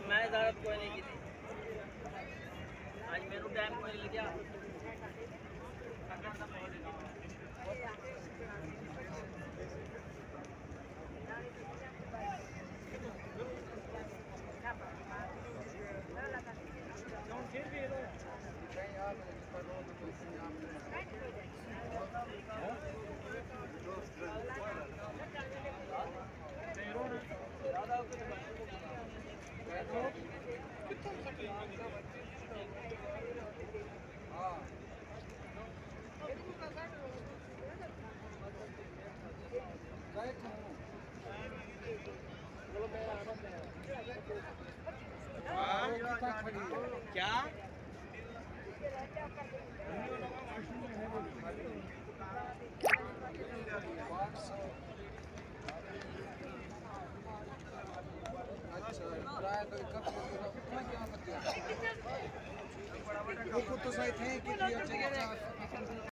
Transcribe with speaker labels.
Speaker 1: मैं ज़्यादा कोई नहीं की थी आज मेरे टाइम कोई नहीं गया क्या
Speaker 2: तो सही थे कि